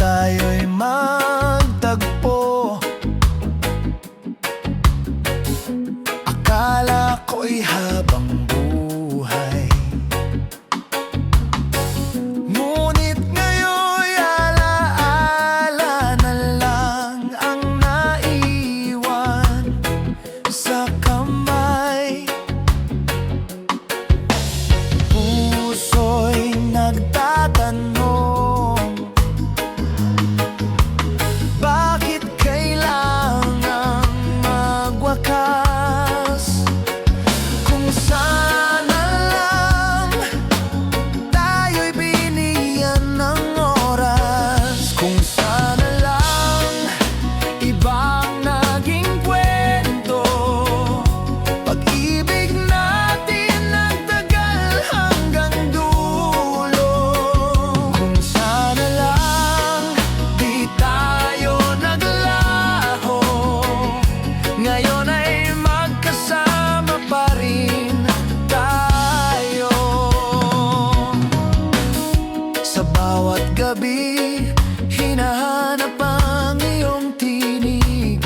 tayo'y magtagpo. Akala ko'y habang buhay, ngunit ngayon'y alaala na lang ang naiwan sa kamay. Puso'y nagtatanong, bakit kailangang magwakas? Kung sana lang tayo'y binigyan ng oras. Kung sana lang ibang naging kwento. Pag-ibig natin nagtagal hanggang dulo. Kung sana lang di tayo naglaho, ngayon ay magkasama pa rin tayo. Sa bawat gabi, hinahanap ang iyong tinig,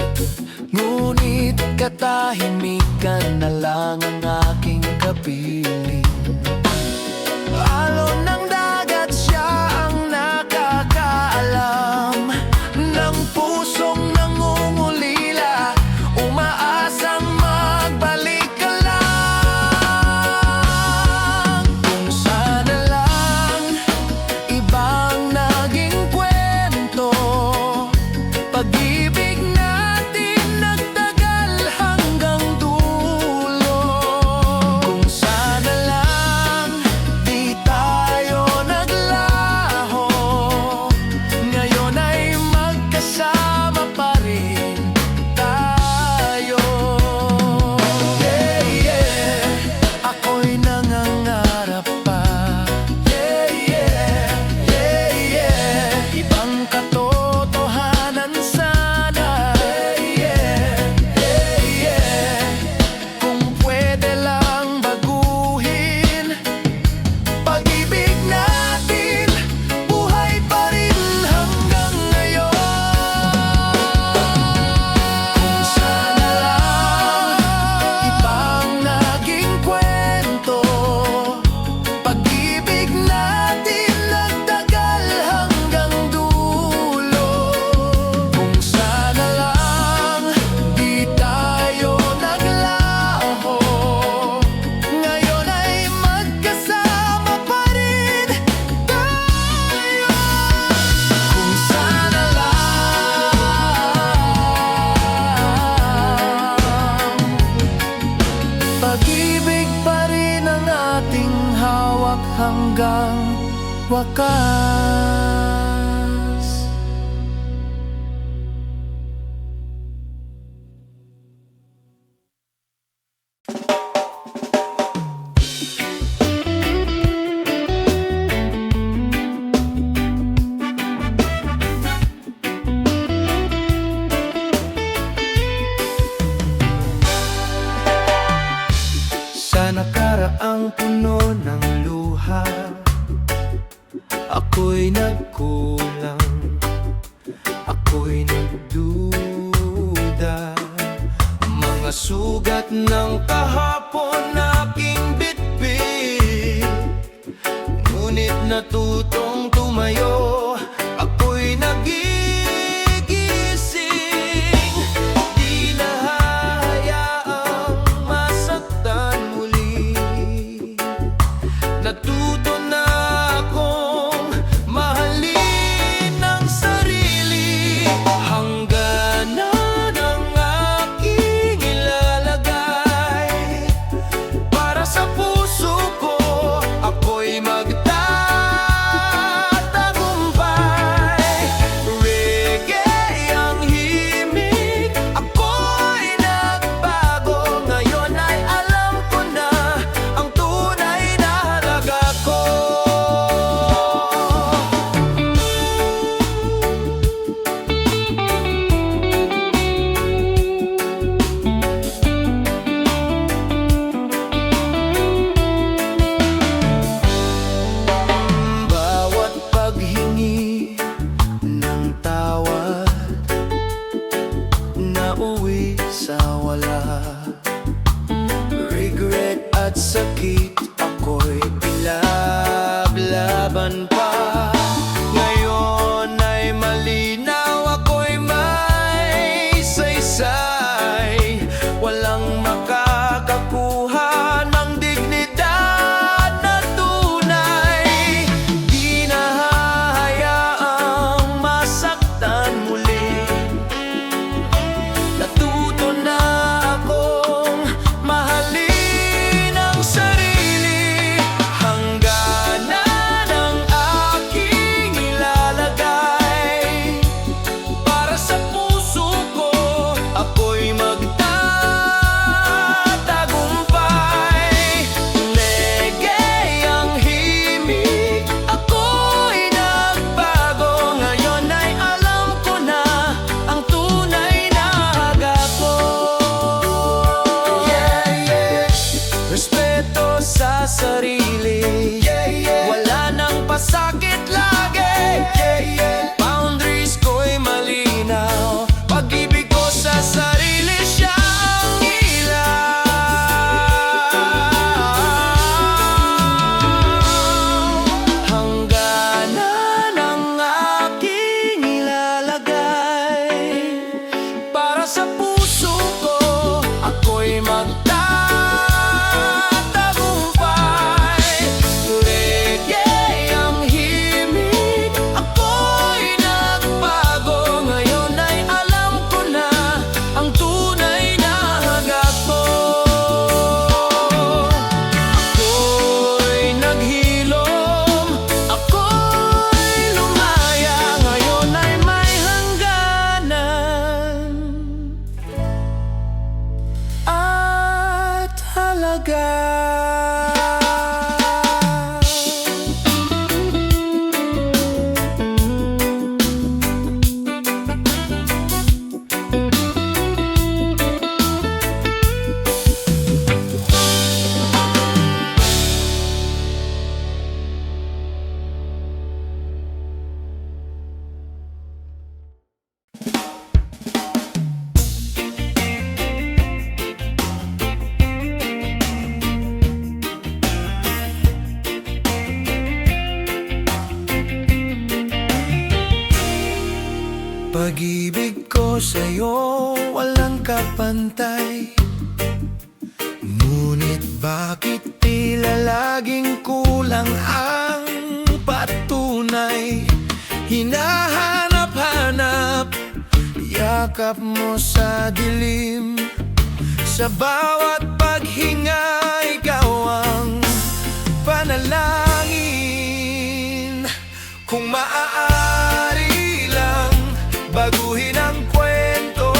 ngunit katahimikan na lang ang aking kapiling. Alon ng dagat, siya ang nakakaalam ng pusong nangungulila, umaasang magbalik ka lang. Kung sana lang ibang naging kwento. Pag-ibig natin nagtagal hanggang dulo. Kung sana lang di tayo naglaho, ngayon ay magkasama pa rin tayo. Yeah, yeah, ako'y nangangarap pa. Yeah, yeah, yeah, yeah, ibang katotohanan sana. Yeah, yeah, yeah, kung pwede lang baguhin. Pag-ibig natin, buhay pa rin hanggang ngayon. Kung sana lang ibang naging kwento. Pag-ibig natin nagtagal hanggang dulo. Kung sana lang di tayo naglaho, ngayon ay magkasama pa rin tayo. Kung sana lang pag-ibig pa rin ang ating hawak hanggang wakas. Sa nakaraang puno ng luha, ako'y Pag-ibig ko sa'yo walang kapantay, ngunit bakit tila laging kulang ang patunay? Hinahanap-hanap yakap mo sa dilim, sa bawat paghinga ikaw ang panalangin. Kung maaari lang baguhin ang kwento,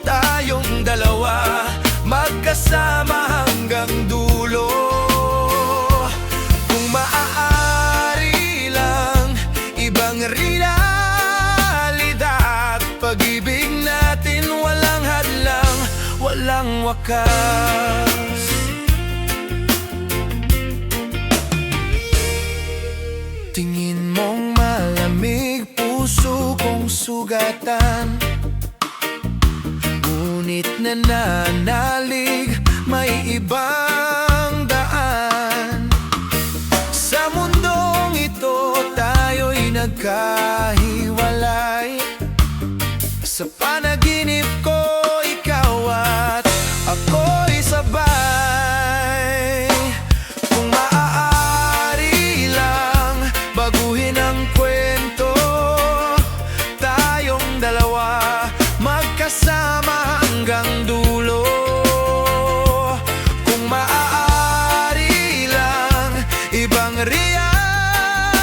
tayong dalawa magkasama hanggang dulo. Kung maaari lang ibang realidad, pag-ibig natin walang hadlang, walang wakas. Tingin mong malamig, puso kong sugatan, ngunit nananalig, may ibang daan. Sa mundong ito tayo'y nagkahiwalay, sa panaginip ko ikaw at ako'y sabay. Kung maaari lang baguhin ang kwento, tayong dalawa magkasama hanggang dulo. Kung maaari lang ibang realidad,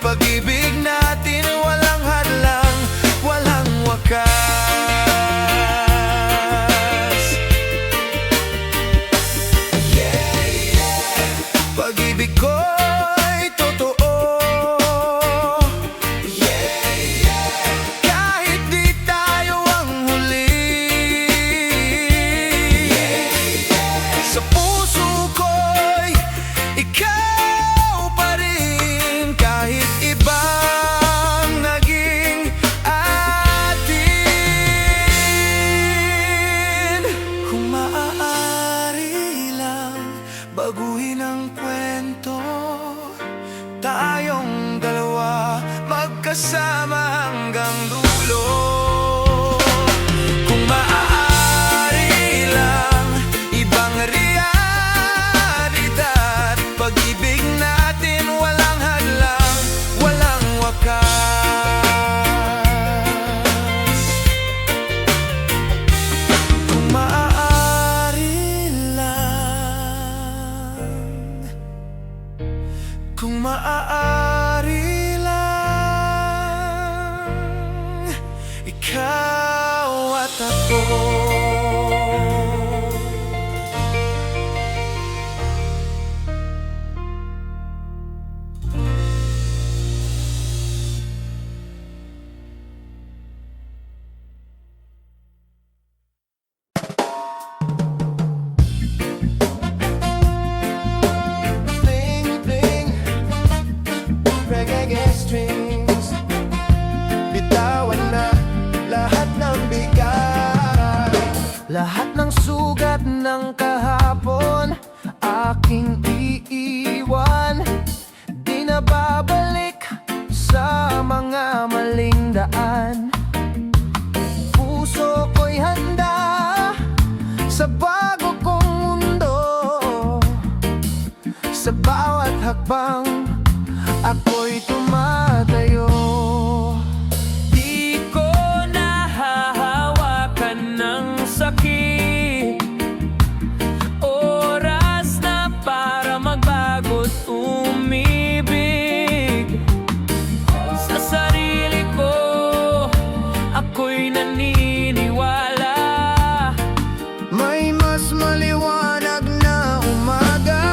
pag-ibig natin walang hadlang, walang wakas. Pag-ibig ko'y totoo, kahit di tayo ang huli. Sa puso ko'y ikaw pa rin, kahit ibang naging atin. Kung maaari lang baguhin ang kwento, tayong dalawa magkasama hanggang dulo. Kung maaari lang ibang realidad, pag-ibig natin walang hadlang, walang wakas. Kung maaari lang, kung maaari lang, ikaw at ako. Bling, bling, reggae strings, bitawan na lahat ng bigat. Lahat ng sugat ng kahapon aking iiwan, di na babalik sa mga maling daan. Puso ko'y handa sa bago kong mundo, sa bawat hakbang ako'y tumatayo. Di ko nahahawakan ng sakit, oras na para magbago't umibig. Sa sarili ko ako'y naniniwala, May mas maliwanag na umaga.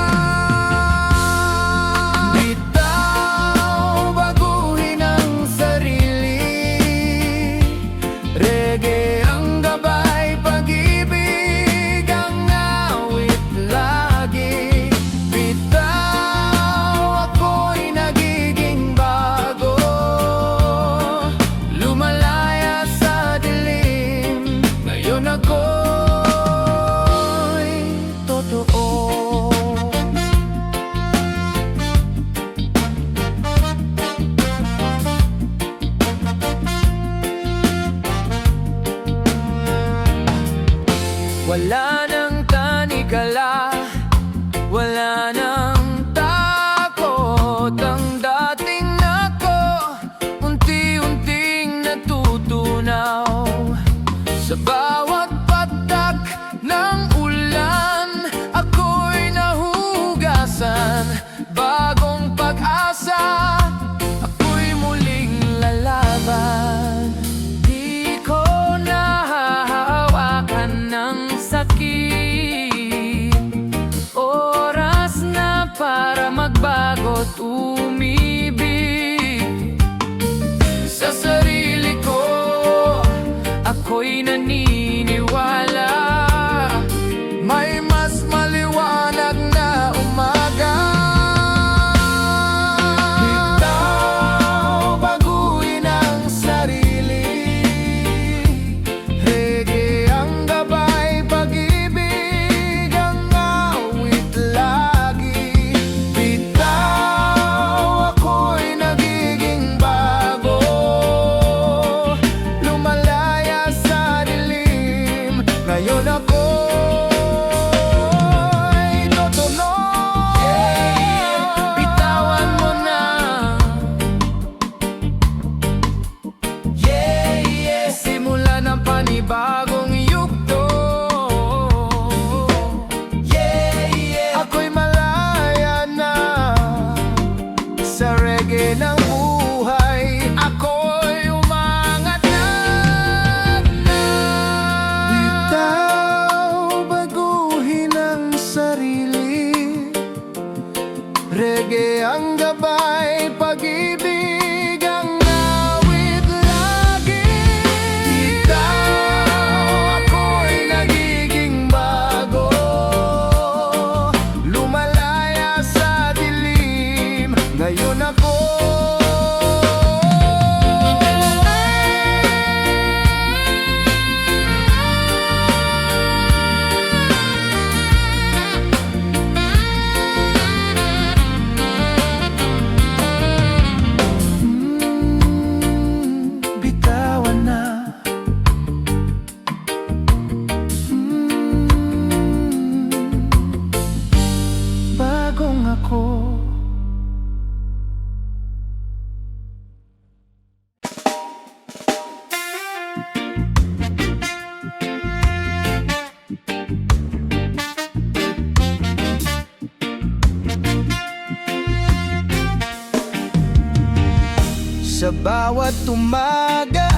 Sa bawat umaga,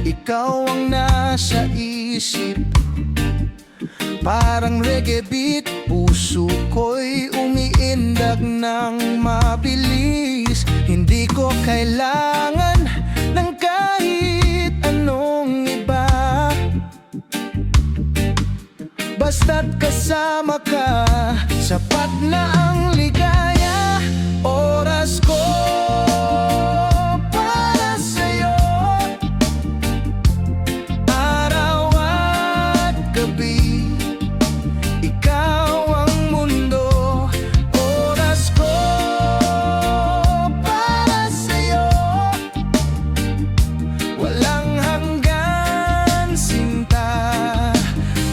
ikaw ang nasa isip. Parang reggae beat, puso ko'y umiindak ng mabilis. Hindi ko kailangan ng kahit anong iba, basta't kasama ka, sapat na ang ligaya. Oras ko para sa'yo, araw at gabi, ikaw ang mundo. Oras ko para sa'yo, walang hanggan sinta.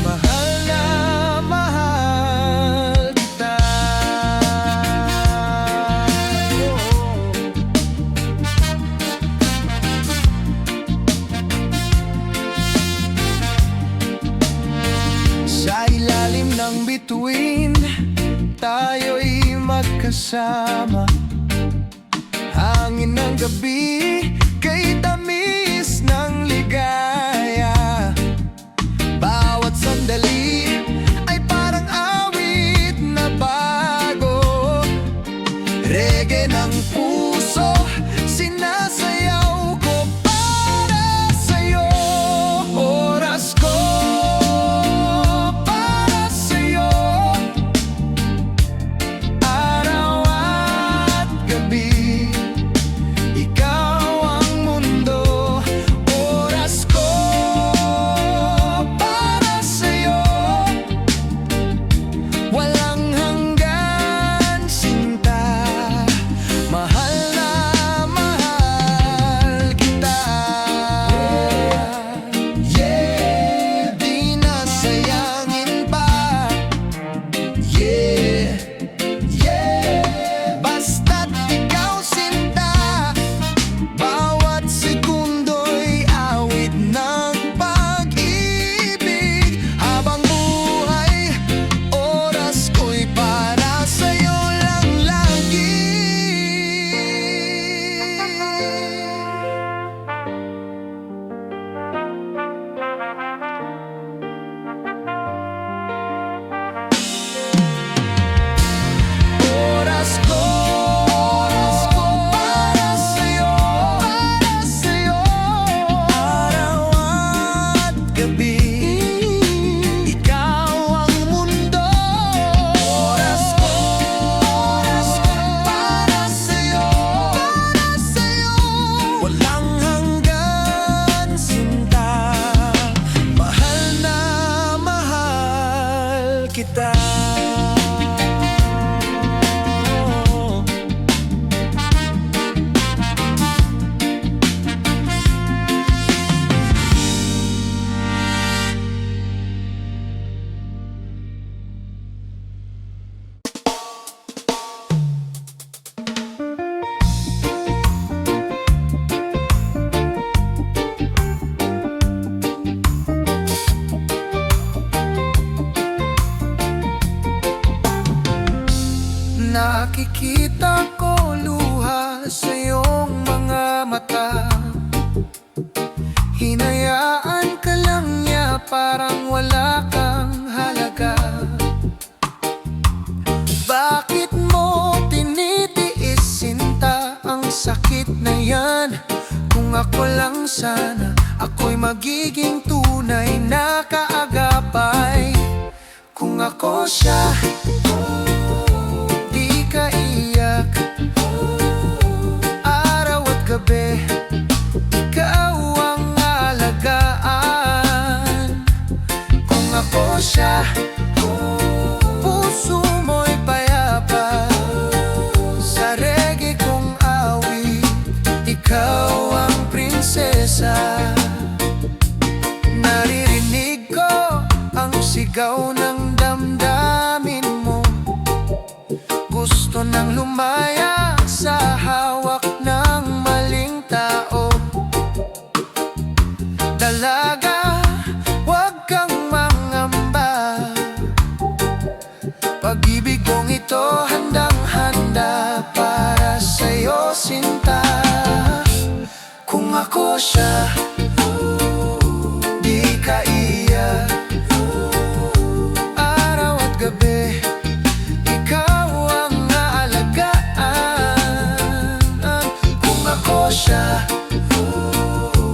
Mahal na mahal kita. Sa ilalim ng bituin, tayo'y magkasama. Hangin ng gabi, kay tamis ng ligaya. Bawat sandali ay parang awit na bago. Reggae ng puso, sinasayaw ko para sa'yo. Oras ko para sa'yo, araw at gabi, ikaw ang mundo. Oras ko para sa'yo, walang hanggan sinta. Mahal na mahal kita. Yeah, di na sayangin pa. Yeah, yeah, basta't ikaw sinta. Bawat sekundo'y awit ng pag-ibig. Habang buhay, oras ko'y para sa'yo lang lagi. Oras ko para sa'yo, araw at gabi, ikaw ang mundo. Oras ko para sa'yo, walang hanggan sinta. Mahal na mahal kita. Nakikita ko luha sa iyong mga mata. Hinayaan ka lang niya, parang wala kang halaga. Bakit mo tinitiis sinta ang sakit na yan? Kung ako lang sana, ako'y magiging tunay na kaagapay. Kung ako siya, di ka iyak. Araw at gabi, ikaw ang alagaan. Kung ako siya, puso mo'y payapa. Sa reggae kong awit, ikaw ang prinsesa. Naririnig ko ang sigaw ng damdamin mo. Gusto nang lumaya sa hawak ng maling tao. Dalaga, huwag kang mangamba. Pag-ibig kong ito handang-handa para sa'yo, sinta.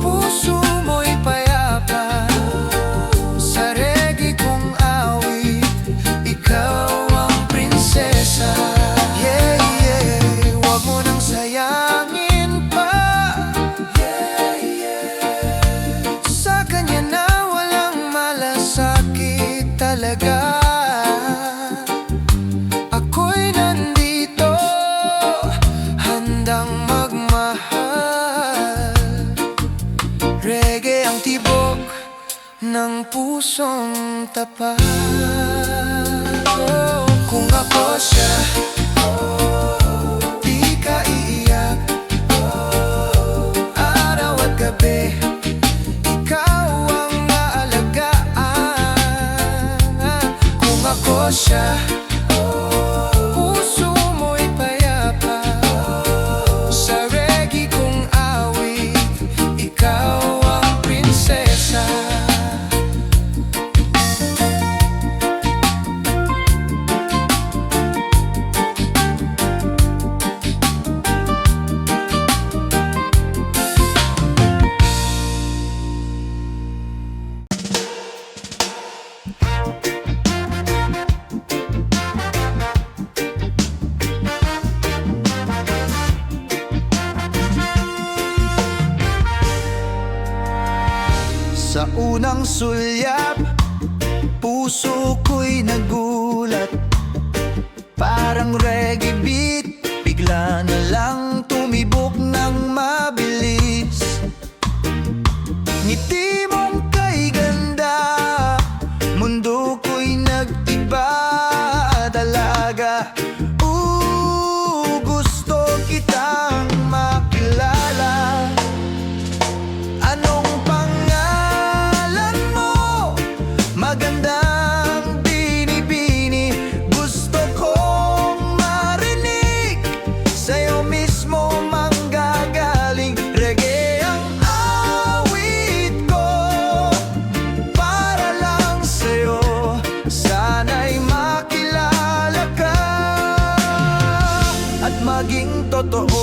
puso mo'y payapa. Sa reggae kong awit, ikaw ang prinsesa. Yeah, yeah, wag mo nang sayangin pa. Yeah, yeah, sa kanya na walang malasakit talaga. Ako'y nandito, handang magmahal. Reggae ang tibok ng pusong tapat. Kung ako siya, di ka iiyak. Araw at gabi, ikaw ang naalagaan. Kung ako siya, puso mo'y payapa. Sa reggae kong awit, ikaw ang prinsesa. Sa unang sulyap, puso ko'y nagulat. Parang reggae beat, bigla na lang tumibok ng mabilis. Ngiti mong kay ganda, mundo ko'y nag-iba talaga. Gusto kitang makilala. Anong pangalan mo? Magandang binibini. Gusto kong marinig, sa'yo mismo manggagaling. Reggae ang awit ko, para lang sa'yo. Sana'y makilala ka at maging totoo.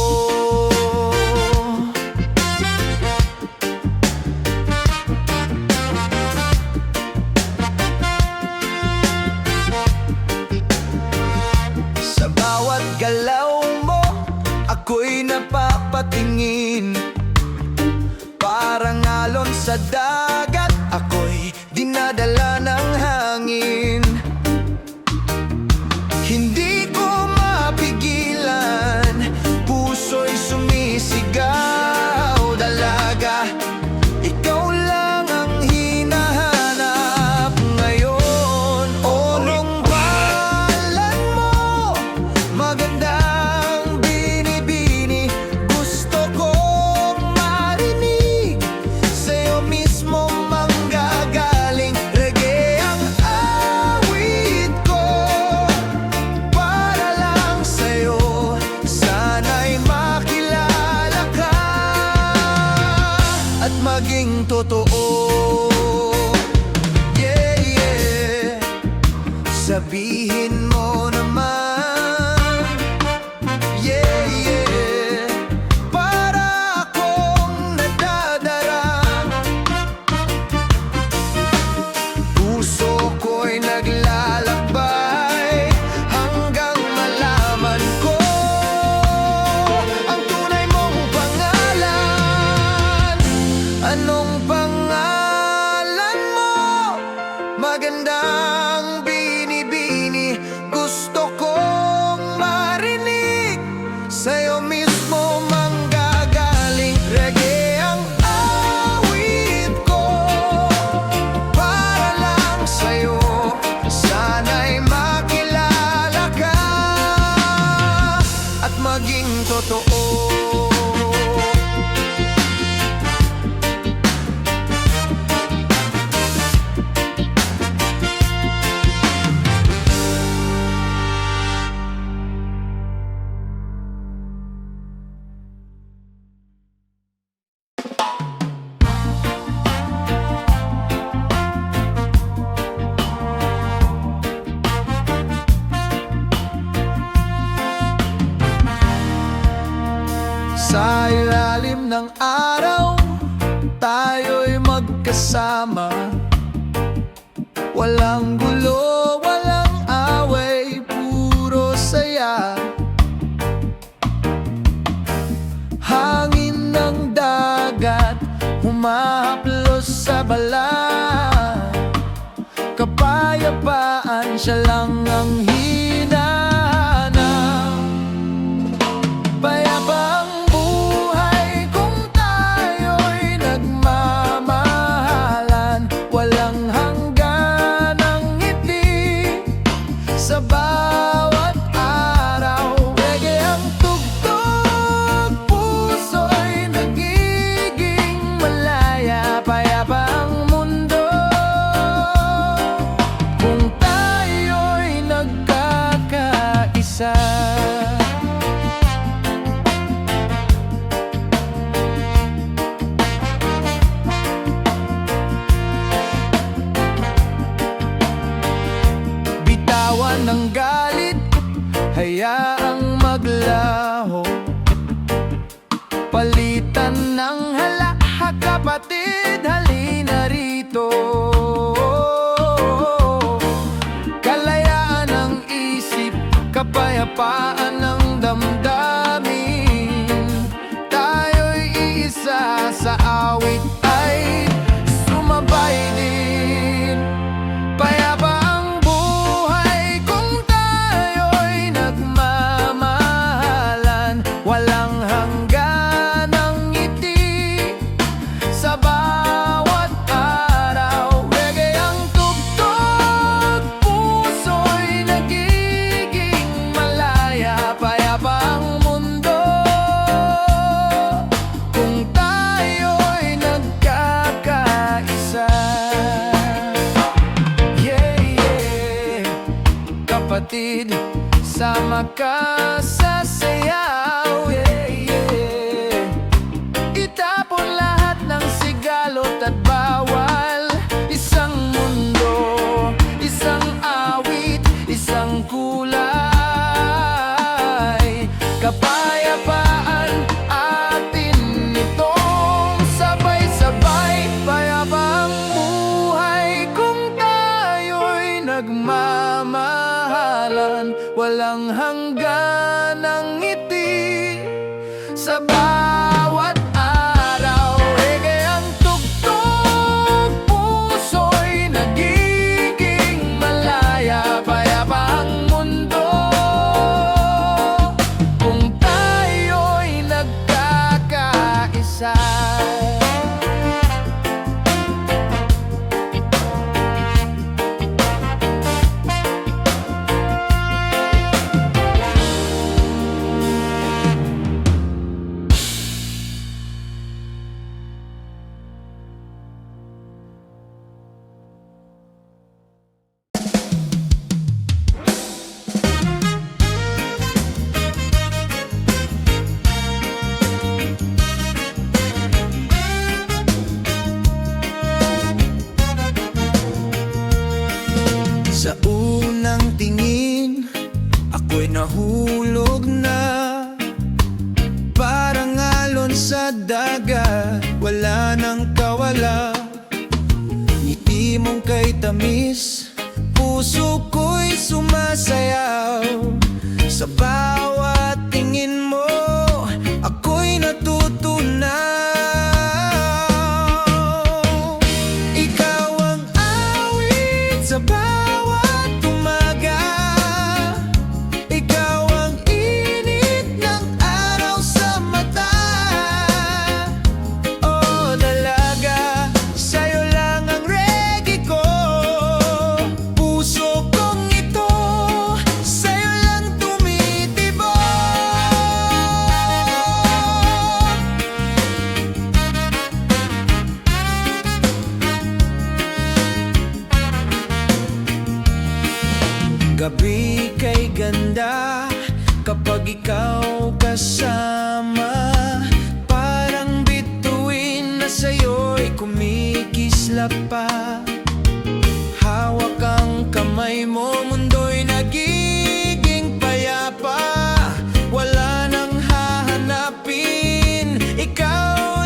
Sa bawat galaw mo, ako'y napapatingin. Parang alon sa dagat, ako'y dinadala ng hangin. Hindi ko mapigilan, puso'y sumisigaw dalaga. Ikaw lang ang hinahanap ngayon. Anong pangalan mo? Magandang binibini. Gusto kong marinig, sa'yo mismo manggagaling. Reggae ang awit ko, para lang sa'yo. Sana'y makilala ka at maging totoo. Yeah, yeah, sabihin mo naman. Yeah, yeah, para akong nadadarang. Puso ko'y naglalakbay hanggang malaman ko ang tunay mong pangalan. Anong pangalan mo? Magandang binibini. araw tayo'y magkasama. Walang gulo, walang away, puro saya. Hangin ng dagat humahaplos sa balat. Kapayapaan, siya lang ang hinahanap. Payapa ang buhay kung tayo'y nagmamahalan. Walang hangganang ngiti sa bawat araw. Reggae ang tugtog, puso'y nagiging malaya. Payapa ang mundo kung tayo'y nagkakaisa. Bitawan ng galit, hayaang maglaho. Palitan ng hala, kapatid, halina rito. Kalayaan ng isip, kapayapaan ng damdamin. Tayo'y iisa sa awit ay sumabay din. Payapa ang buhay kung tayo'y nagmamahalan. Walang hangganang ngiti sa bawat araw. Reggae ang tugtog, puso'y nagiging malaya. Payapa ang mundo kung tayo'y nagkakaisa. Yeah, yeah. Kapatid, sama ka sa sayaw. Yeah, yeah. Itapon lahat ng sigalot at bawal. Isang mundo, isang awit, isang kulay. Kapayapaan atin itong sabay-sabay. Payapa ang buhay kung tayo'y nagmamahalan. Walang hangganang ngiti sa bawat araw. Reggae ang tugtog, puso'y nagiging malaya. Payapa ang mundo kung tayo'y nagkakaisa. Sa unang tingin, ako'y nahulog na. Parang alon sa dagat, wala nang kawala. Ngiti mong kay tamis, puso ko'y sumasayaw. Sa bawat tingin mo, ako'y natutunaw. Ikaw ang awit sa bawat umaga. Ikaw ang init ng araw sa mata. Oh dalaga, sa'yo lang ang reggae ko. Puso kong ito, sa'yo lang tumitibok. Gabi kay ganda kapag ikaw kasama. Parang bituin na sa'yo'y kumikislap pa. Hawak ang kamay mo, mundo'y nagiging payapa. Wala nang hahanapin, ikaw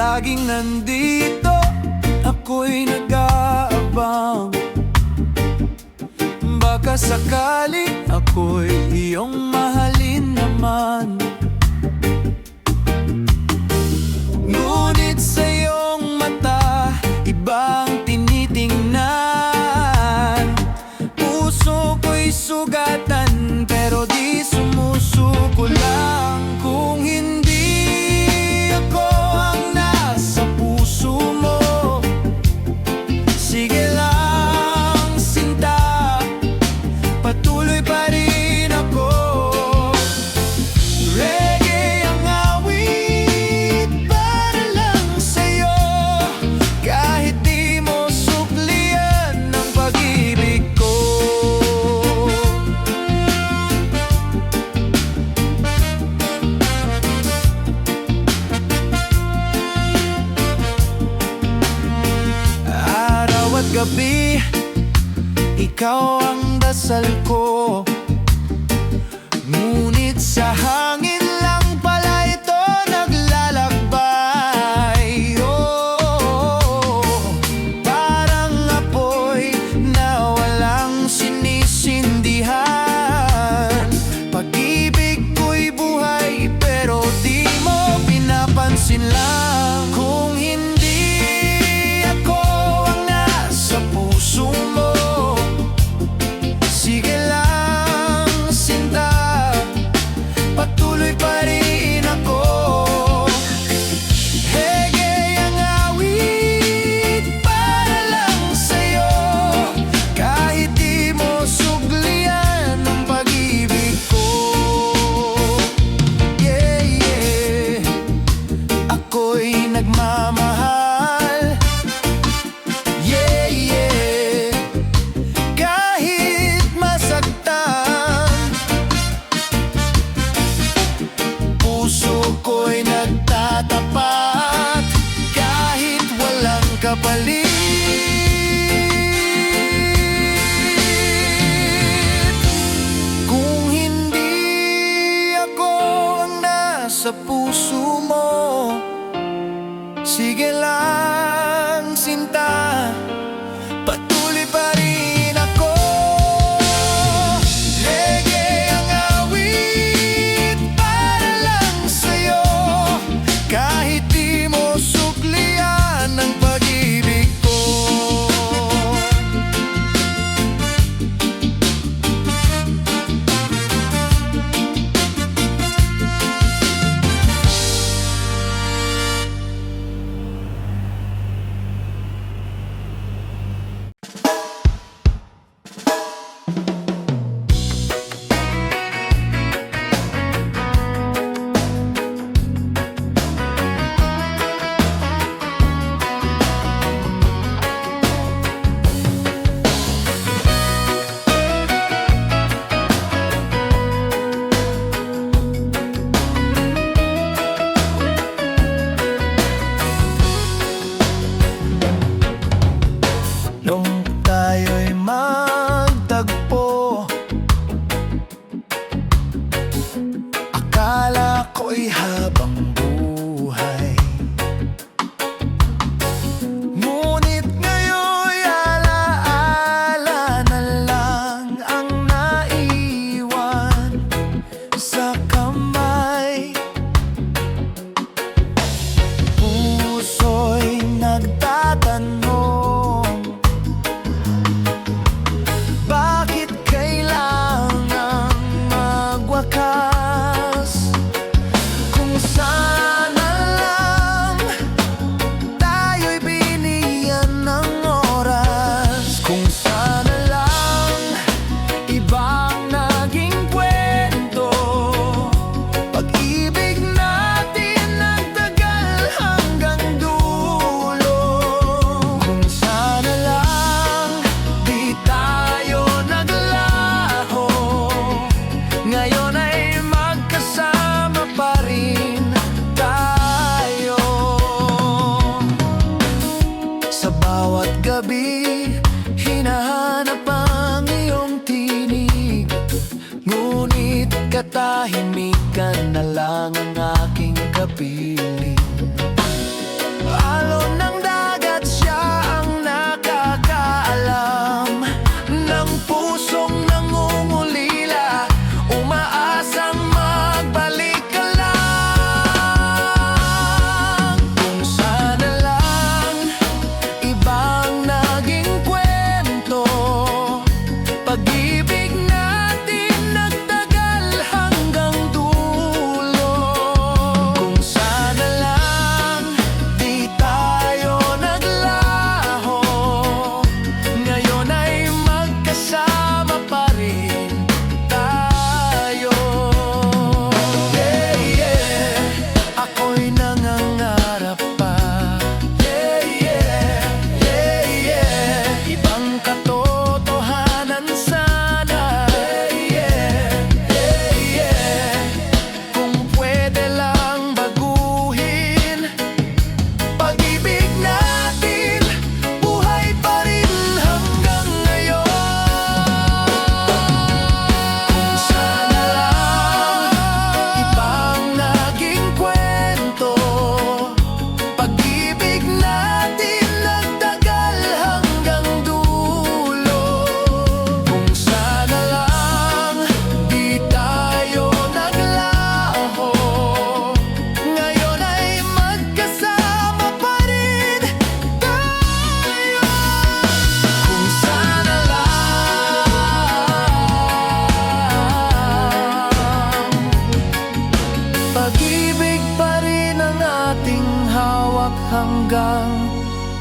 laging nandito, ako'y nag-aabang. Baka sakali ako'y iyong mahalin naman. Ngunit sa iyong mata, ibang tinitingnan. Puso ko'y sugatan, pero di sumusuko lang. Kung hindi ako ang nasa puso mo, sige lang sinta, patuloy pa rin ako. Reggae ang awit para lang sa'yo, kahit di mo suklian ang pag-ibig ko. Araw at gabi, ikaw ang dasal ko. Ngunit sa hangin lang pala ito naglalakbay. Parang apoy na walang sinisindihan. Pag-ibig ko'y buhay, pero di mo pinapansin lang. Kung hindi ako ang nasa puso mo, sige lang sinta, patuloy pa rin ako. Reggae ang awit para lang sa'yo, kahit di mo suklian ang pag-ibig ko. Yeah, yeah. Ako'y nagmamahal. Yeah, yeah. Kahit masaktan, puso ko'y nagtatapat, kahit walang kapalit. Kung hindi ako ang nasa puso mo, sige lang sinta, patuloy pa rin ako. Reggae ang awit para lang sa'yo, kahit di mo suklian ang pag-ibig ko. Nung tayo'y magtagpo, akala ko'y habang buhay. Ngunit ngayon'y alaala na lang ang naiwan sa kamay. Puso'y nagtatanong, bakit kailangang magwakas? Kung sana lang tayo'y binigyan ng oras. Kung sana lang ibang naging kwento, pag-ibig natin nagtagal hanggang dulo. Kung sana lang di tayo naglaho, ngayon ay magkasama pa rin tayo. Sa bawat gabi, hinahanap ang iyong tinig, ngunit katahimikan na lang ang aking kapiling.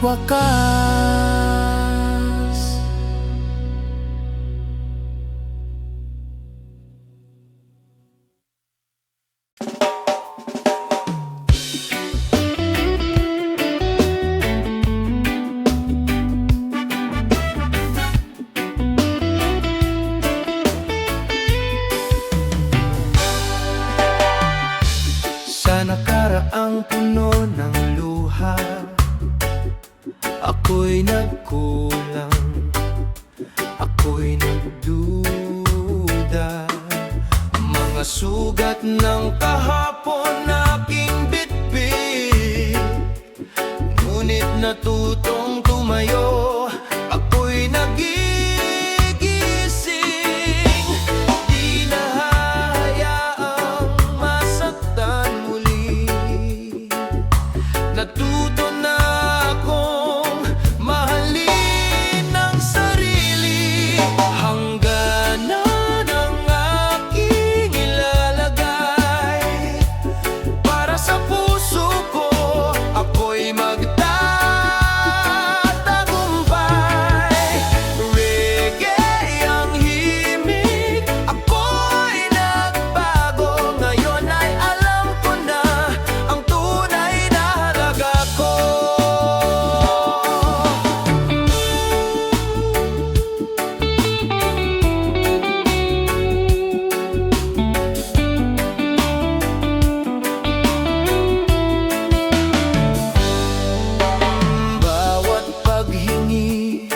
wakas. Sa nakaraang puno ng luha, ako'y nagkulang, ako'y nagduda. Mga sugat ng kahapon aking bitbit, ngunit natutong tumayo, ako'y nagigising. Di na hayaang masaktan muli, natuto na akong mahalin ang sarili. Hangganan ang aking ilalagay para sa puso ko, ako'y magtatagumpay. Reggae ang himig, ako'y nagbago. Ngayon ay alam ko na ang tunay na halaga ko. Bawat paghingi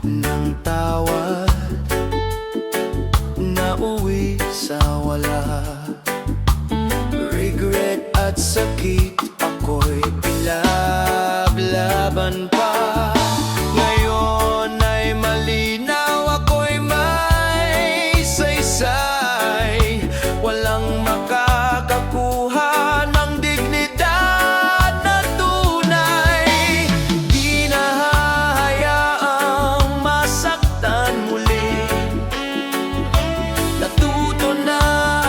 ng tawad, nauwi sa wala. Regret at sakit, ako'y pinaglaban pa. Ngayon ay malinaw, ako'y may saysay. Walang makakakuha ng dignidad na tunay. Di na hahayaang masaktan muli, natuto na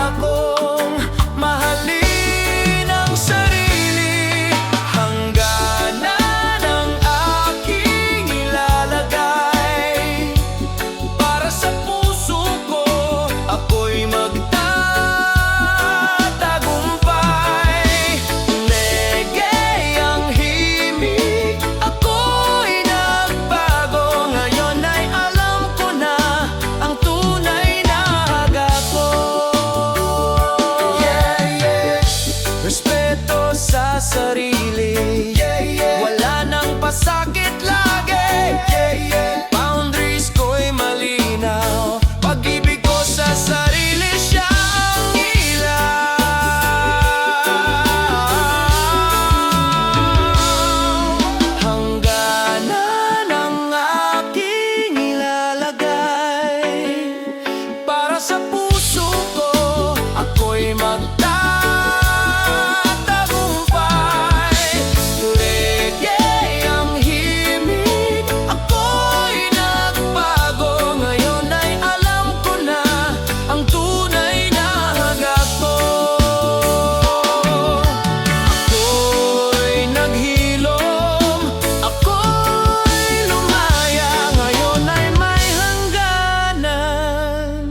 akong mahalin ang sarili. Hangganan ang aking ilalagay para sa puso ko, ako'y magtatagumpay. Reggae ang himig, ako'y nagbago. Ngayon ay alam ko na ang tunay na halaga ko. Respeto sa sarili, wala nang pasakit lagi. Boundaries ko'y malinaw, pag-ibig ko sa sarili siya ang ilaw. Hangganan ang aking ilalagay para sa puso ko, ako'y magtatagumpay. Reggae ang himig, ako'y nagbago. Ngayon ay alam ko na ang tunay na halaga ko. Ako'y naghilom, ako'y lumaya. Ngayon ay may hangganan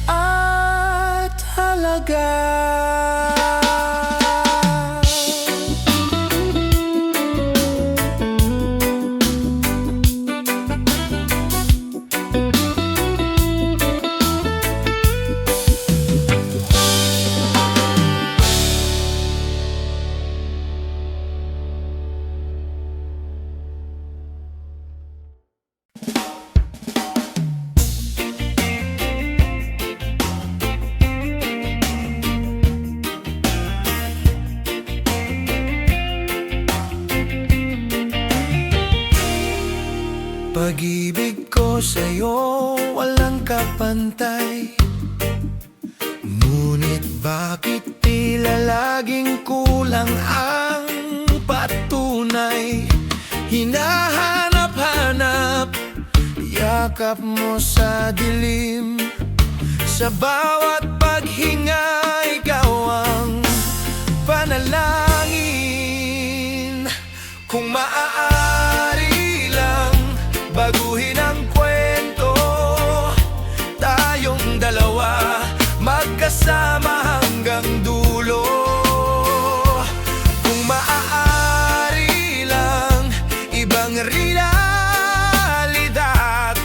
at halaga. Pag-ibig ko sa'yo walang kapantay, ngunit bakit tila laging kulang ang patunay? Hinahanap-hanap yakap mo sa dilim, sa bawat paghinga ikaw ang panalangin. magkasama hanggang dulo. Kung maaari lang, ibang realidad.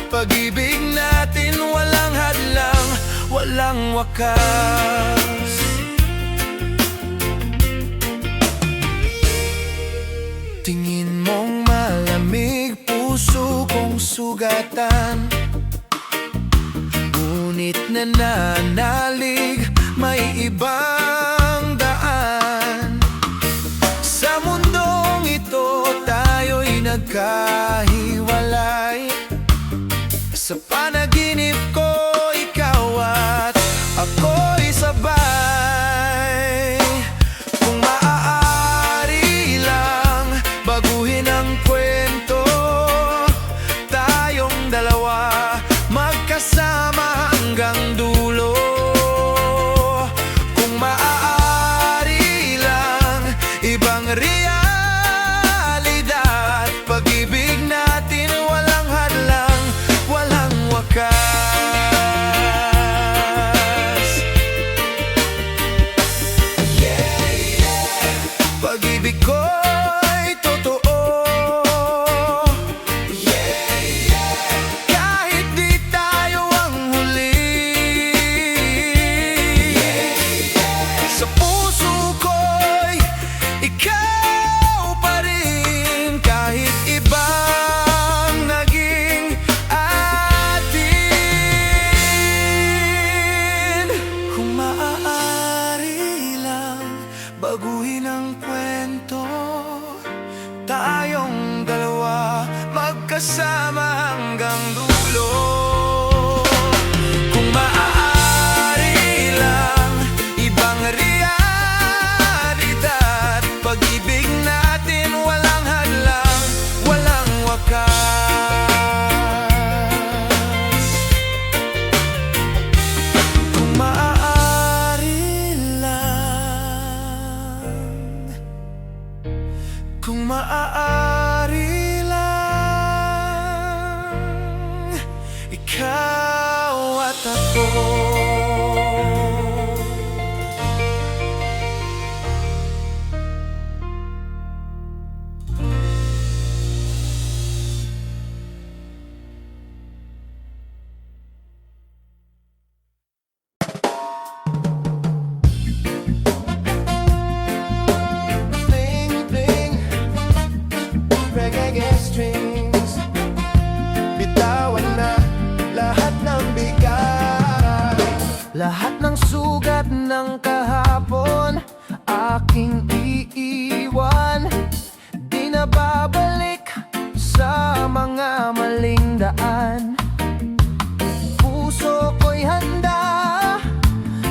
Pag-ibig natin walang hadlang, walang wakas. Tingin mong malamig, puso kong sugatan, ngunit nananalig, may ibang daan. Sa mundong ito tayo'y nagkahiwalay. Sa panaginip ko, ikaw at ako'y sabay. Kung maaari lang, baguhin ang kwento, tayong dalawa magkasama hanggang dulo. Kung maaari lang, ibang realidad. Pag-ibig natin walang hadlang, walang wakas. Pag-ibig ko'y totoo, kahit di tayo ang huli. Sa puso ko'y ikaw pa rin, kahit ibang naging atin. Kung maaari lang, baguhin ang kwento, tayong dalawa magkasama hanggang dulo. Kung maaari lang, ibang realidad. Pag-ibig natin walang hadlang, walang wakas. Kung maaari lang, kung maaari lang, ikaw at ako. Bling, bling, reggae strings. Bitawan na lahat ng bigat, lahat ng sugat ng kahapon, aking iiwan. Di na babalik sa mga maling daan. Puso ko'y handa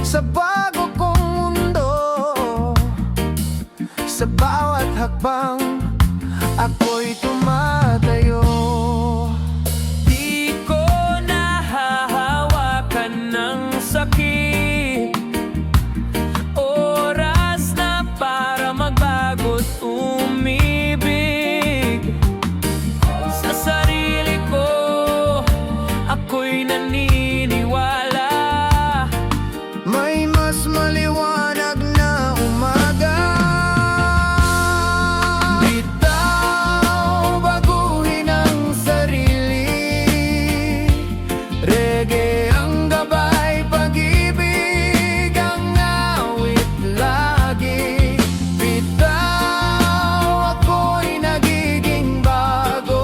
sa bago kong mundo. Sa bawat hakbang, ako'y tumatayo. Di ko nahahawakan ng sakit. Oras na para magbago't umibig. Sa sarili ko, ako'y naniniwala. May mas maliwanag na umaga. Bitaw, baguhin ang sarili. Reggae ang gabay, pag-ibig ang awit lagi. Bitaw, ako'y nagiging bago.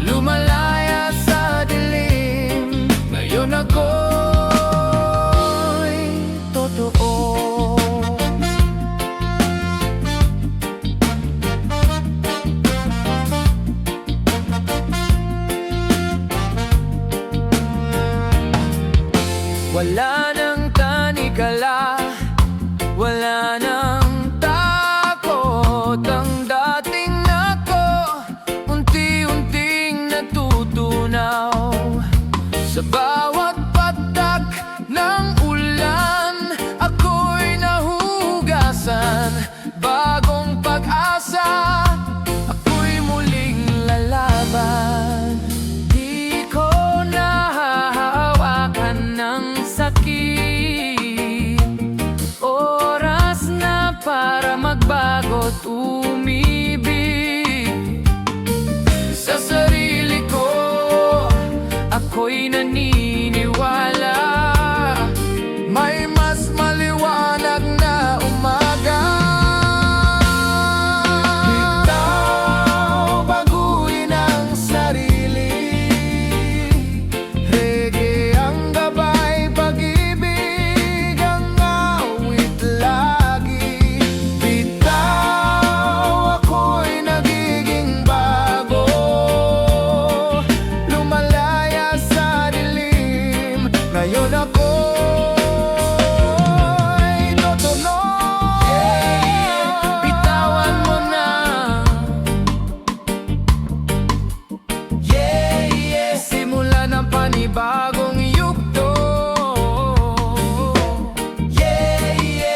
Lumalaya sa dilim, ngayon ako'y totoo. Wala nang tanikala, wala nang takot. Ang dating nako, unti-unting natutunaw. Sa bawat patak ng ulan, ako'y nahugasan. Bagong pag-asa, ako'y muling lalaban. Di ko nahahawakan ng sakit. Ngayon ako'y tutunog. Bitawan mo na. Simula ng panibagong yugto.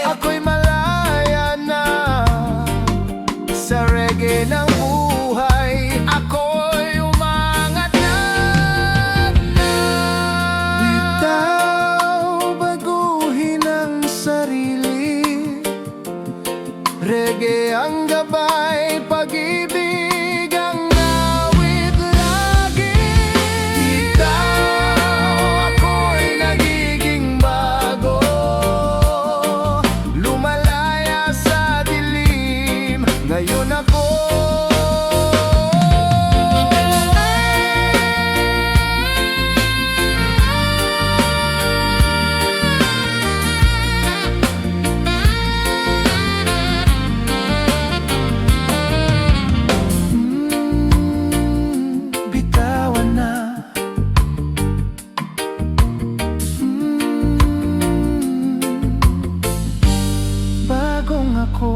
Ako'y malaya na sa reggae ng buhay. Ako'y umangat na. Bitaw, baguhin ang sarili. Reggae ang gabay, pag-ibig ang awit lagi. Bitaw, ako'y nagiging bago. Lumalaya sa dilim. Ngayon ako bitawan na. Bagong ako.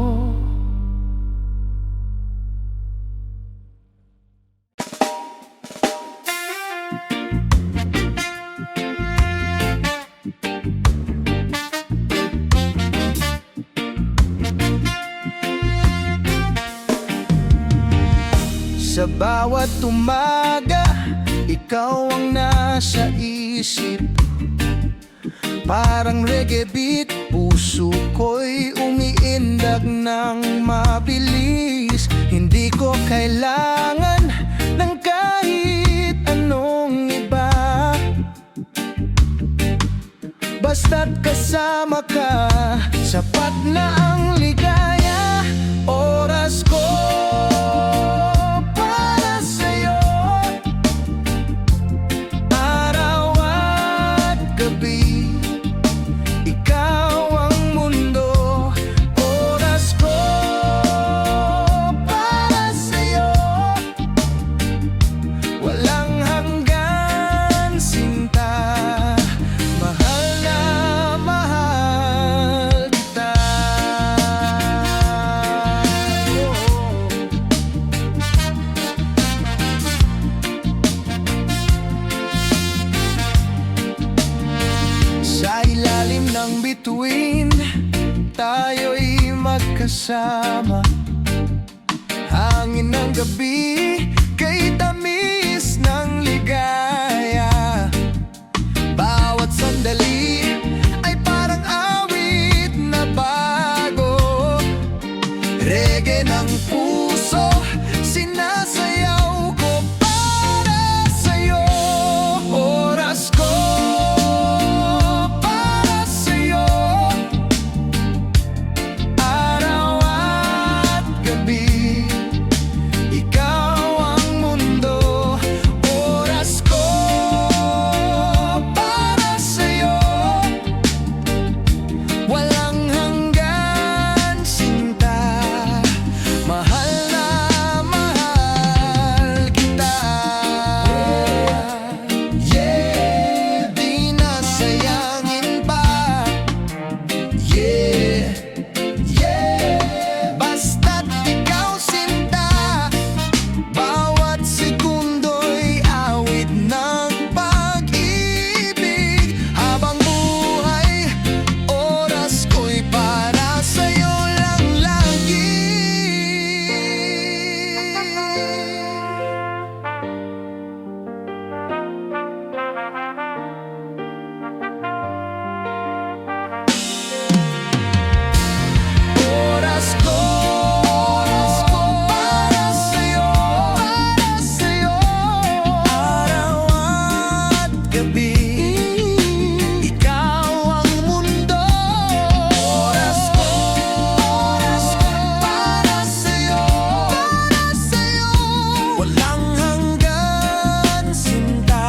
Sa bawat umaga, ikaw ang nasa isip. Parang reggae beat, puso ko'y umiindag ng mabilis. Hindi ko kailangan ng kahit anong iba. Basta't kasama ka, sapat na ang ligaya. Oras ko para sa'yo, araw at gabi. Ikaw ang mundo. Oras ko para sa'yo, walang hanggan sinta. Mahal na mahal kita. Sa ilalim ng bituin, tayo'y magkasama. Hangin ng gabi, kay tamis ng ligaya. Bawat sandali ay parang awit na bago. Reggae ng puso, sinasayaw ko para sa'yo. Oras ko para sa'yo, araw at gabi. Ikaw ang mundo. Oras ko para sa'yo, walang hanggan sinta. Mahal na mahal kita. Yeah, di na sayangin pa. Yeah, yeah, basta't ikaw sinta. Bawat sekundo'y awit ng pag-ibig. Habang buhay, oras ko'y para sa'yo lang lagi. Oras ko para sa'yo, araw at gabi. Ikaw ang mundo. Oras ko para sa'yo, walang hanggan sinta.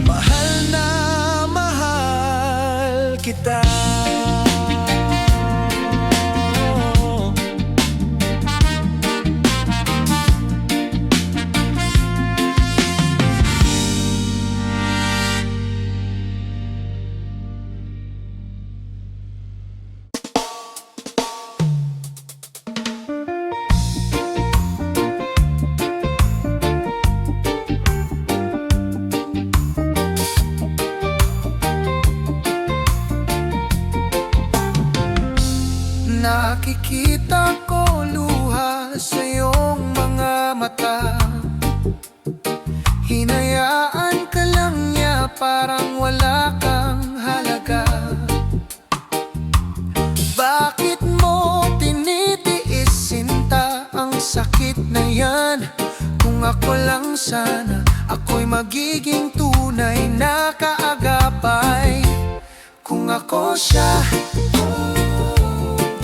Mahal na mahal kita. Nakikita ko luha sa iyong mga mata. Hinayaan ka lang niya, parang wala kang halaga. Bakit mo tinitiis, sinta, ang sakit na yan? Kung ako lang sana, ako'y magiging tunay na kaagapay. Kung ako siya,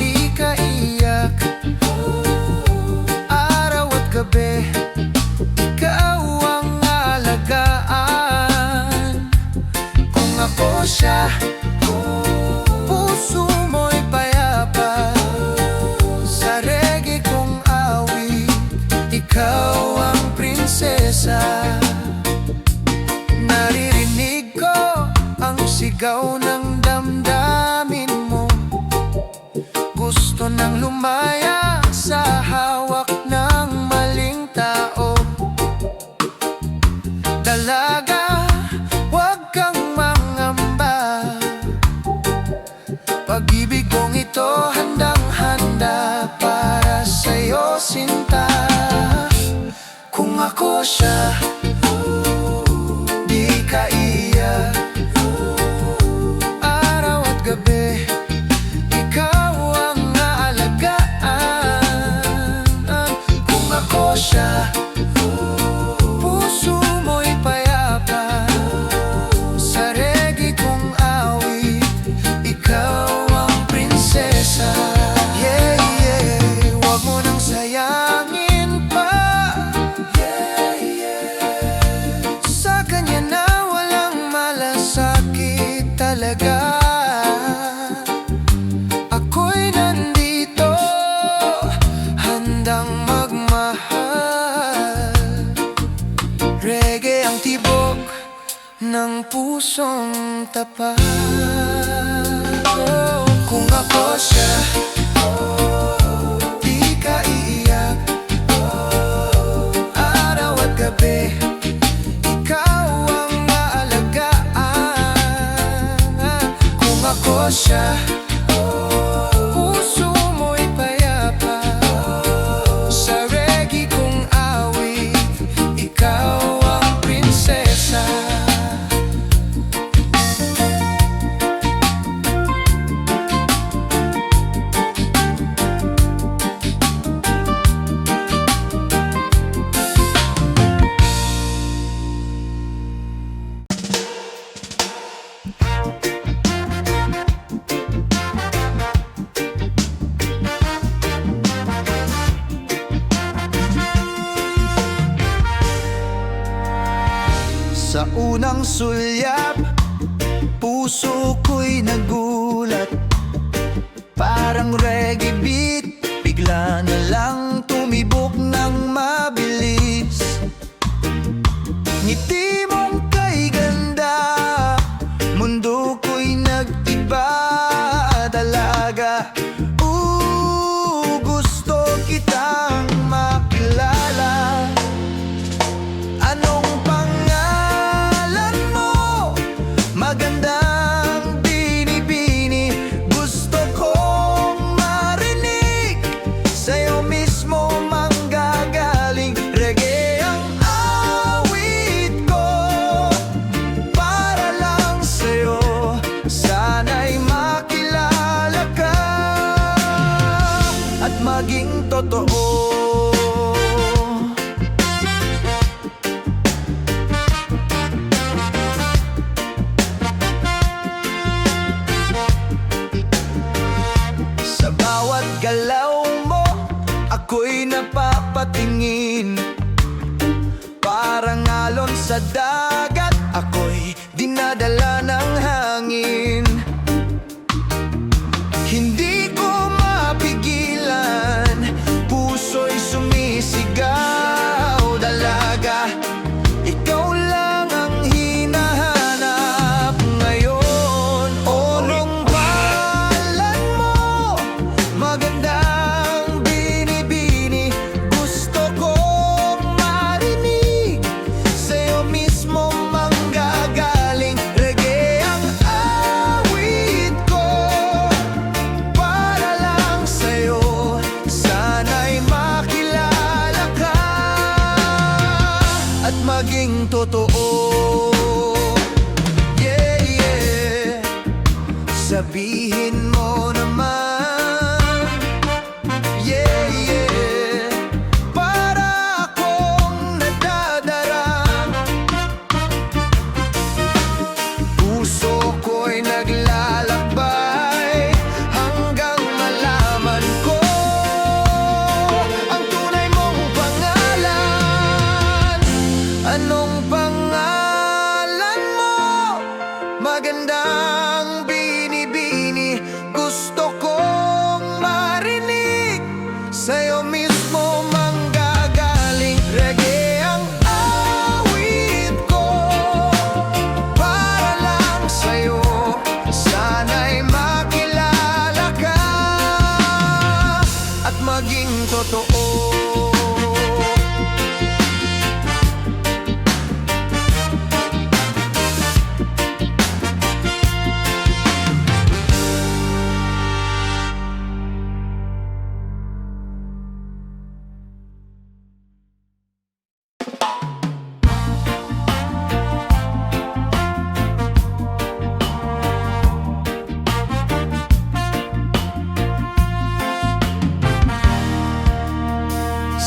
di ka iyak. Araw at gabi, ikaw ang alagaan. Kung ako siya, puso mo'y payapa. Sa reggae kong awit, ikaw ang prinsesa. Naririnig ko ang sigaw ng damdamin mo. Gusto nang lumaya sa hawak ng maling tao. Dalaga, huwag kang mangamba. Pag-ibig kong ito handang-handa para sa'yo, sinta. Kung ako siya, di ka iyak. Araw at gabi, ikaw ang aalagaan. Kung ako siya, puso mo'y payapa. Sa reggae kong awit, ikaw ang prinsesa. Yeah, yeah, huwag mo nang sayangin pa. Yeah, yeah, sa kanya na walang malasakit talaga. Ako'y nandito, handang magmahal. Reggae ang tibok ng pusong tapat. Kung ako siya, di ka iiyak. Araw at gabi, ikaw ang aalagaan. Kung ako siya, puso mo'y payapa. Sa reggae kong awit, ikaw ang prinsesa. Sa unang sulyap, puso ko'y nagulat. Parang reggae beat, bigla na lang tumibok ng mabilis. Ngiti mong kay ganda, mundo ko'y nag-iba talaga. Gusto kitang makilala. Anong pangalan mo? Magandang binibini. Gusto kong marinig, sa'yo mismo manggagaling. Reggae ang awit ko, para lang sa'yo. Sana'y makilala ka at maging totoo. Sa bawat galaw mo, ako'y napapatingin. Parang alon sa dagat, ako'y dinadala ng hangin. Hindi ko mapigilan, puso'y sumisigaw. Dalaga, ikaw lang ang hinahanap ngayon. Anong pangalan mo? Magandang binibini. Gusto kong marinig, sa'yo mismo sabihin mo naman. Yeah, yeah, para akong nadadarang. Puso ko'y naglalakbay hanggang malaman ko ang tunay mong pangalan. Anong pangalan mo? Magandang binibini, gusto kong marinig sa'yo mismo manggagaling. Reggae ang awit ko para lang sa'yo, sana'y makilala ka at maging totoo.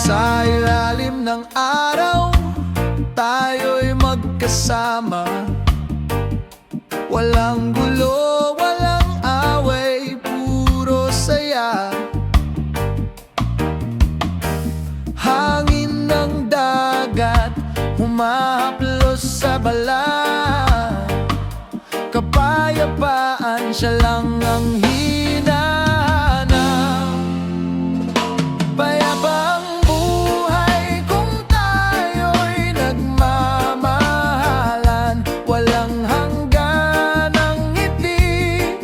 Sa ilalim ng araw, tayo'y magkasama. Walang gulo, walang away, puro saya. Hangin ng dagat, humahaplos sa balat. Kapayapaan, siya lang ang hinahanap. Payapang buhay kung tayo'y nagmamahalan. Walang hangganang ngiti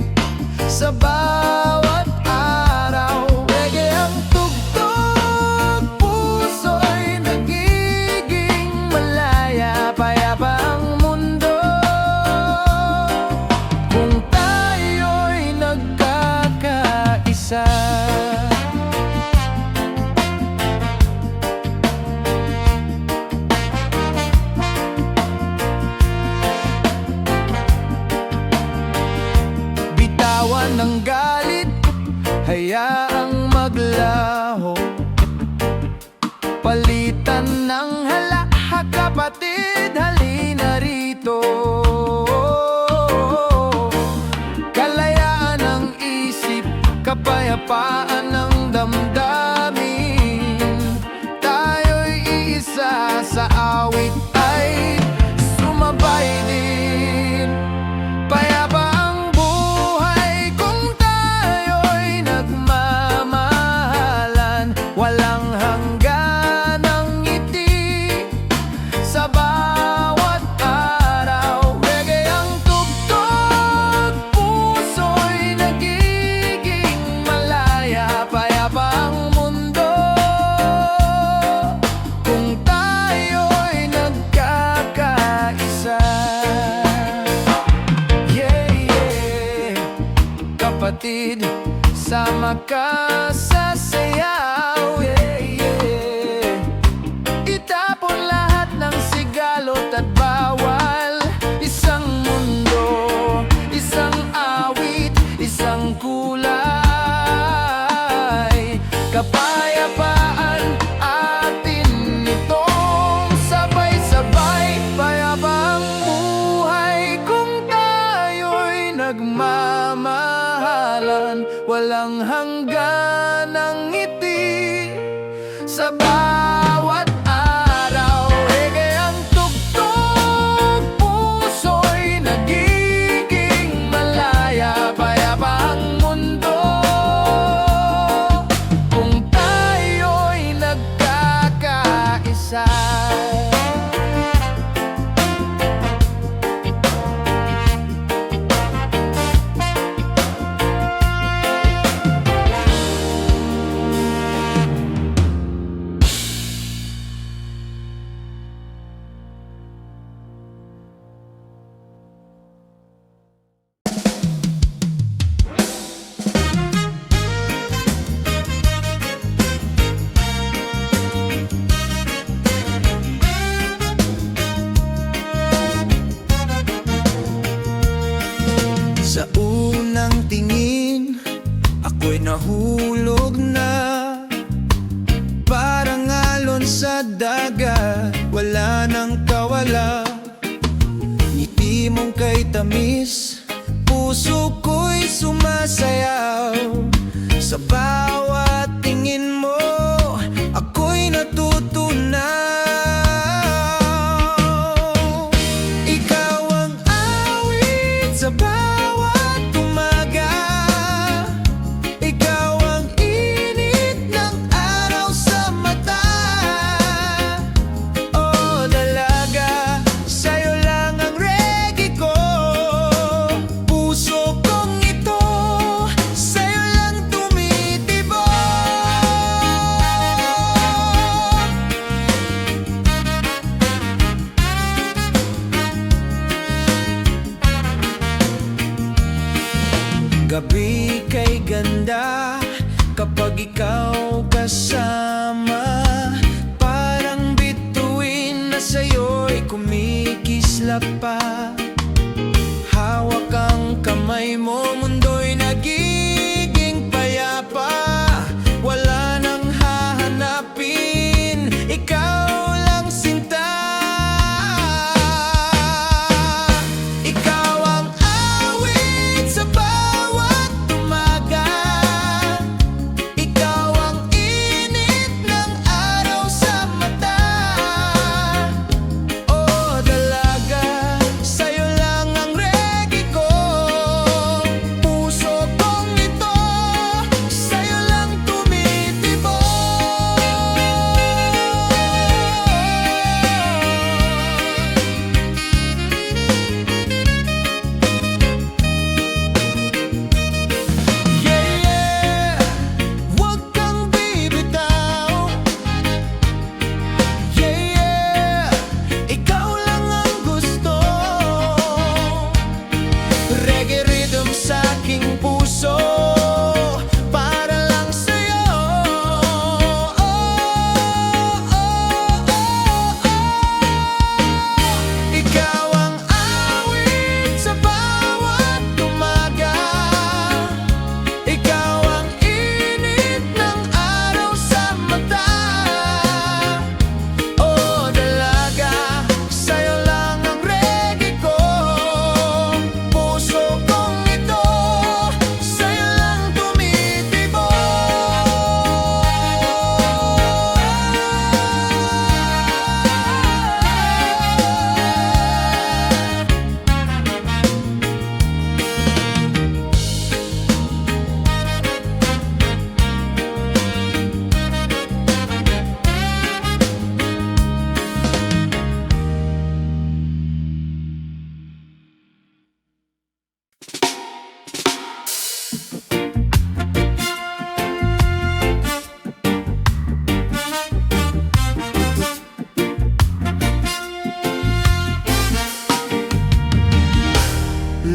sa bawat araw. Reggae ang tugtog, puso'y nagiging malaya. Payapa ang mundo kung tayo'y nagkakaisa. Bitawan ng galit, hayaang maglaho. Palitan ng hala, kapatid, halina rito. Kalayaan ng isip, kapayapaan ng damdamin. Tayo'y iisa sa awit ay sumabay din. Payapa ang buhay kung tayo'y nagmamahalan. Walang hangganang ngiti sa bawat araw. Reggae ang tugtog, puso'y nagiging malaya. Payapa ang mundo kung tayo'y nagkakaisa. Yeah, yeah, kapatid, sama ka sa sayaw. Yeah, yeah, itapon lahat ng sigalot at bawal. Isang mundo, isang awit, isang kulay. Kapayapaan atin itong sabay-sabay. Payapang buhay kung tayo'y nagmamahalan. Walang hangganang ngiti sa bawat araw. Reggae ang tugtog, puso'y nagiging malaya. Payapa ang mundo kung tayo'y nagkakaisa. Sa una ng tingin, ako'y nahulog na. Parang alon sa dagat, wala nang kawala. Ngiti mong kay tamis, puso ko'y sumasayaw. Sa bawat tingin mo, ako'y natutunaw. Ikaw ang awit sa bawat umaga. Ikaw ang init ng araw sa mata. Oh dalaga, sa'yo lang ang reggae ko. Puso kong ito, sa'yo lang tumitibok. Gabi kay ganda kapag ikaw kasama. Parang bituin na sa'yo'y kumikislap pa. Hawak ang kamay mo, mundo'y nagiging payapa. Wala nang hahanapin, ikaw lang sinta. Ikaw ang awit sa bawat umaga. Ikaw ang init ng araw sa mata. Oh dalaga, sa'yo lang ang reggae ko. Puso kong ito, sa'yo lang tumitibok. Yeah, yeah, huwag kang bibitaw. Yeah, yeah, ikaw lang ang gusto. Reggae rhythm sa aking puso, para lang sa'yo. Oh, oh, oh, oh. Ikaw ang awit sa bawat umaga. Ikaw ang init ng araw sa mata. Oh dalaga, sa'yo lang ang reggae ko. Puso kong ito, sa'yo lang tumitibok.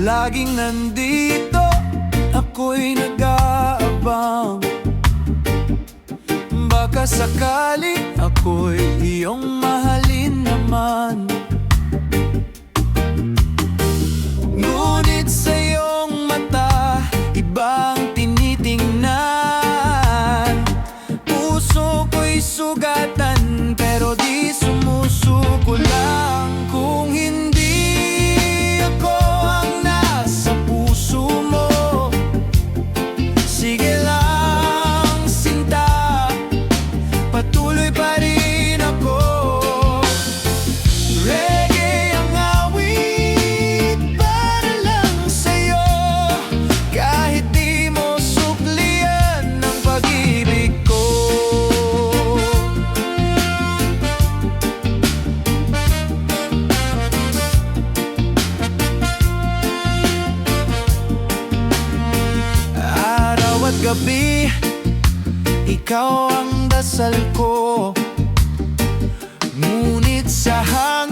Laging nandito, ako'y nag-aabang. Baka sakali ako'y iyong mahalin naman. Ngunit sa iyong mata, ibang tinitingnan. Puso ko'y sugatan, pero di sumusuko lang. Kung hindi ako ang nasa puso mo, sige lang sinta, patuloy pa rin ako. Reggae ang awit para lang sa'yo, kahit di mo suklian ang pag-ibig ko. Araw at gabi, ikaw ang dasal ko. Ngunit sa hangin